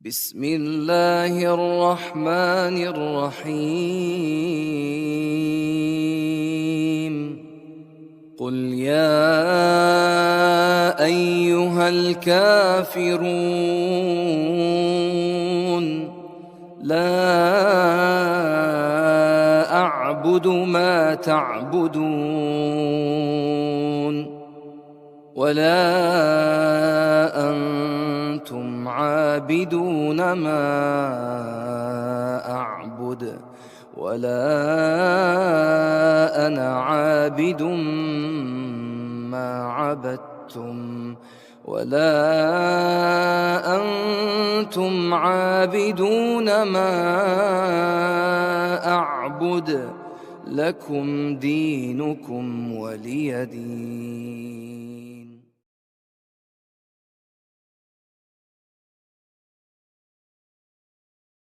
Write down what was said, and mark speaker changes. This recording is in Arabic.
Speaker 1: بسم الله الرحمن الرحيم قل يا أيها الكافرون لا أعبد ما تعبدون ولا أنتم عابدون ما أعبد ولا أنا عابد ما عبدتم ولا أنتم عابدون ما أعبد لكم دينكم ولي دين.